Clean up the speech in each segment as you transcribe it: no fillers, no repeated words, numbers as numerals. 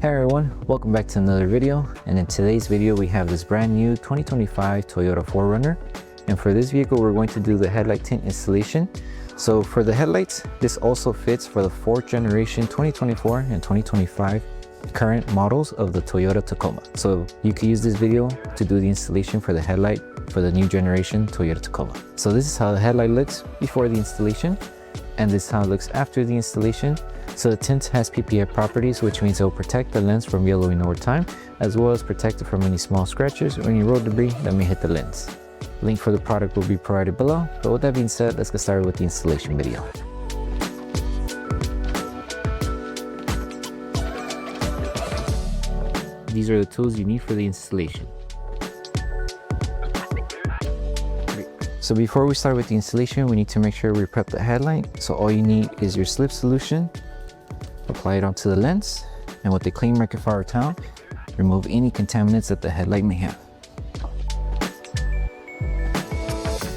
Hey everyone, welcome back to another video. And in today's video we have this brand new 2025 Toyota 4Runner, and for this vehicle we're going to do the headlight tint installation. So for the headlights, this also fits for the 4th generation 2024 and 2025 current models of the Toyota Tacoma. So you can use this video to do the installation for the headlight for the new generation Toyota Tacoma. So this is how the headlight looks before the installation, and this is how it looks after the installation. So the tint has PPF properties, which means it will protect the lens from yellowing over time, as well as protect it from any small scratches or any road debris that may hit the lens. Link for the product will be provided below. But with that being said, let's get started with the installation video. These are the tools you need for the installation. So before we start with the installation, we need to make sure we prep the headlight. So all you need is your slip solution. Apply it onto the lens, and with a clean microfiber towel, remove any contaminants that the headlight may have.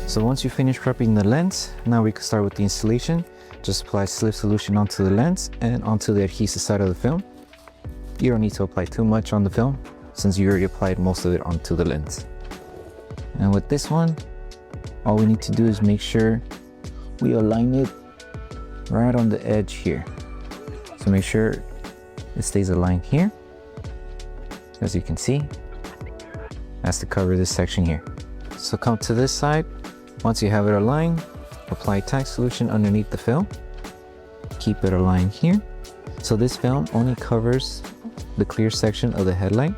So once you finish prepping the lens, now we can start with the installation. Just apply slip solution onto the lens and onto the adhesive side of the film. You don't need to apply too much on the film since you already applied most of it onto the lens. And with this one, all we need to do is make sure we align it right on the edge here. So make sure it stays aligned here. As you can see, that's to cover this section here. So come to this side. Once you have it aligned, apply tack solution underneath the film. Keep it aligned here. So this film only covers the clear section of the headlight.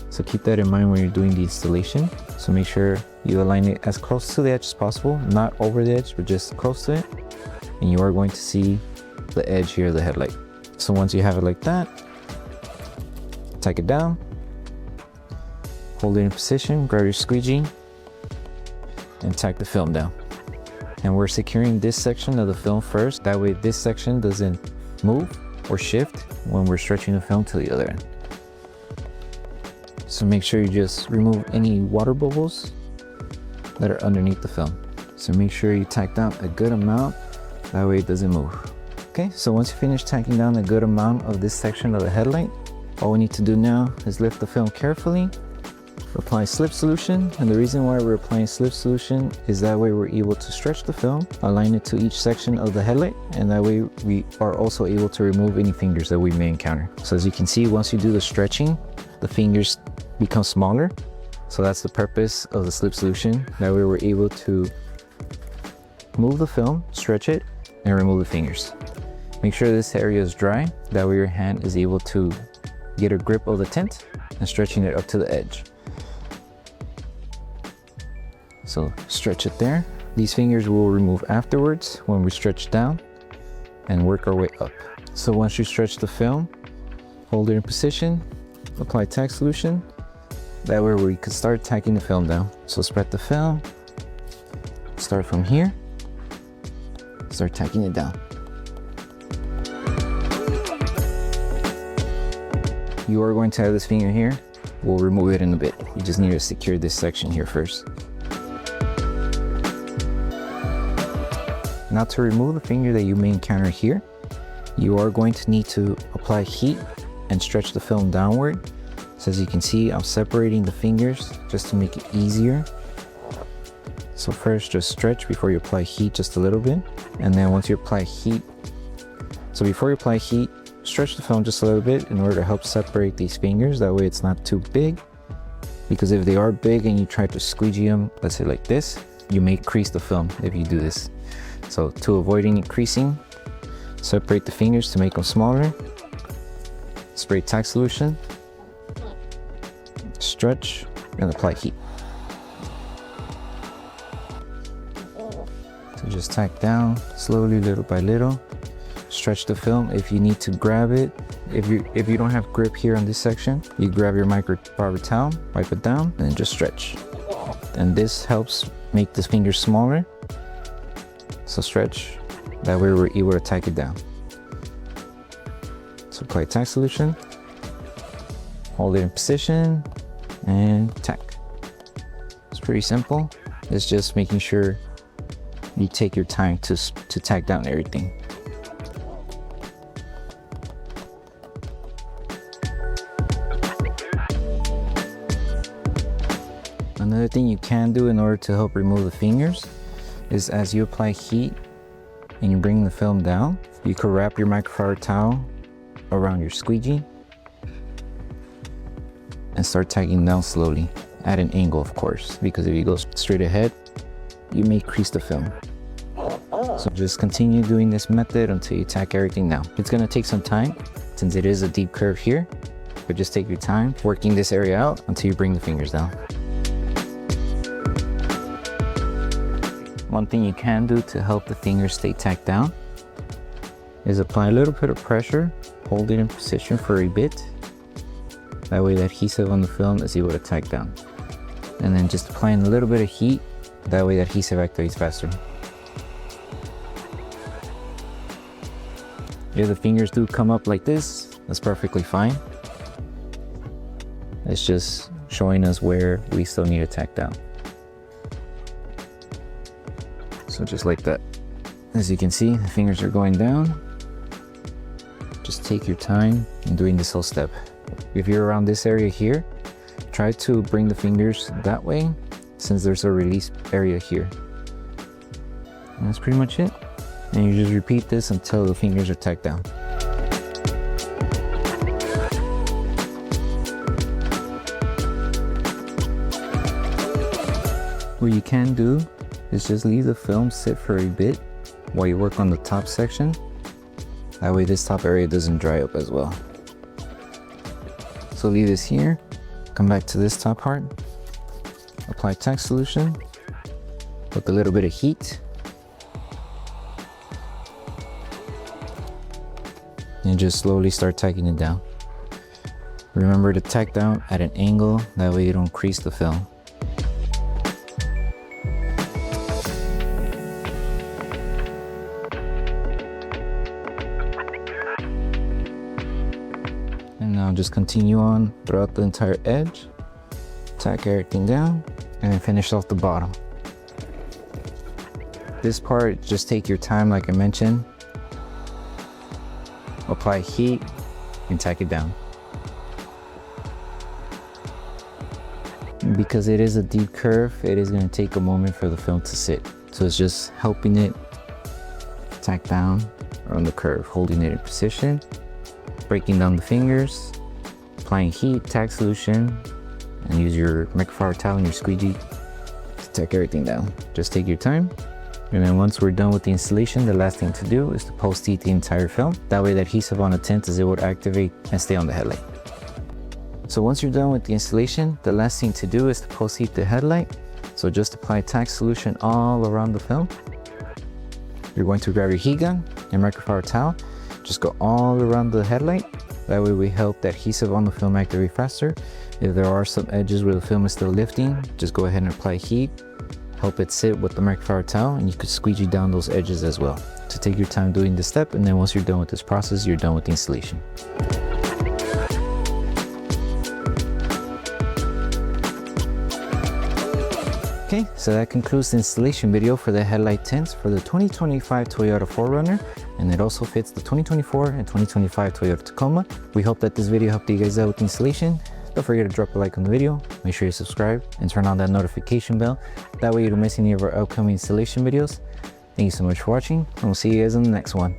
So keep that in mind when you're doing the installation. So make sure you align it as close to the edge as possible, not over the edge, but just close to it. And you are going to see the edge here of the headlight. So once you have it like that, tack it down, hold it in position, grab your squeegee, and tack the film down. And we're securing this section of the film first. That way this section doesn't move or shift when we're stretching the film to the other end. So make sure you just remove any water bubbles that are underneath the film. So make sure you tack down a good amount, that way it doesn't move. Okay, so once you finish tacking down a good amount of this section of the headlight, all we need to do now is lift the film carefully, apply slip solution. And the reason why we're applying slip solution is that way we're able to stretch the film, align it to each section of the headlight, and that way we are also able to remove any fingers that we may encounter. So as you can see, once you do the stretching, the fingers become smaller. So that's the purpose of the slip solution. That way we're able to move the film, stretch it, and remove the fingers. Make sure this area is dry. That way your hand is able to get a grip of the tint and stretching it up to the edge. So stretch it there. These fingers we'll remove afterwards when we stretch down and work our way up. So once you stretch the film, hold it in position, apply tack solution. That way we can start tacking the film down. So spread the film, start from here, start tacking it down. You are going to have this finger here. We'll remove it in a bit. You just need to secure this section here first. Now to remove the finger that you may encounter here, you are going to need to apply heat and stretch the film downward. So as you can see, I'm separating the fingers just to make it easier. So first just stretch before you apply heat just a little bit. And then once you apply heat, so before you apply heat, stretch the film just a little bit in order to help separate these fingers. That way it's not too big, because if they are big and you try to squeegee them, let's say like this, you may crease the film if you do this. So to avoid any creasing, separate the fingers to make them smaller. Spray tack solution, stretch, and apply heat. So just tack down slowly, little by little. Stretch the film. If you need to grab it, if you don't have grip here on this section, you grab your microfiber towel, wipe it down, and then just stretch. And this helps make the fingers smaller. So stretch, that way we're able to tack it down. So apply tack solution, hold it in position, and tack. It's pretty simple. It's just making sure you take your time to tack down everything. Another thing you can do in order to help remove the fingers is as you apply heat and you bring the film down, you could wrap your microfiber towel around your squeegee and start tagging down slowly, at an angle of course, because if you go straight ahead, you may crease the film. So just continue doing this method until you tack everything down. It's gonna take some time since it is a deep curve here, but just take your time working this area out until you bring the fingers down. One thing you can do to help the fingers stay tacked down is apply a little bit of pressure, hold it in position for a bit. That way the adhesive on the film is able to tack down. And then just applying a little bit of heat, that way the adhesive activates faster. If the fingers do come up like this, that's perfectly fine. It's just showing us where we still need to tack down. So just like that. As you can see, the fingers are going down. Just take your time in doing this whole step. If you're around this area here, try to bring the fingers that way since there's a release area here. And that's pretty much it. And you just repeat this until the fingers are tacked down. What you can do is just leave the film sit for a bit while you work on the top section. That way this top area doesn't dry up as well. So leave this here, come back to this top part, apply tack solution with a little bit of heat, and just slowly start tacking it down. Remember to tack down at an angle, that way you don't crease the film. And now just continue on throughout the entire edge, tack everything down, and then finish off the bottom. This part, just take your time like I mentioned. Apply heat and tack it down. Because it is a deep curve, it is going to take a moment for the film to sit. So it's just helping it tack down on the curve, holding it in position, breaking down the fingers, applying heat, tack solution, and use your microfiber towel and your squeegee to tack everything down. Just take your time. And then once we're done with the installation, the last thing to do is to post heat the entire film. That way the adhesive on the tint is able to activate and stay on the headlight. So once you're done with the installation, the last thing to do is to post heat the headlight. So just apply tack solution all around the film. You're going to grab your heat gun and microfiber towel. Just go all around the headlight. That way we help the adhesive on the film activate faster. If there are some edges where the film is still lifting, just go ahead and apply heat. Help it sit with the microfiber towel, and you could squeegee down those edges as well. So take your time doing this step, and then once you're done with this process, you're done with the installation. Okay, so that concludes the installation video for the headlight tints for the 2025 Toyota 4Runner, and it also fits the 2024 and 2025 Toyota Tacoma. We hope that this video helped you guys out with the installation. Don't forget to drop a like on the video, make sure you subscribe, and turn on that notification bell. That way you don't miss any of our upcoming installation videos. Thank you so much for watching, and we'll see you guys in the next one.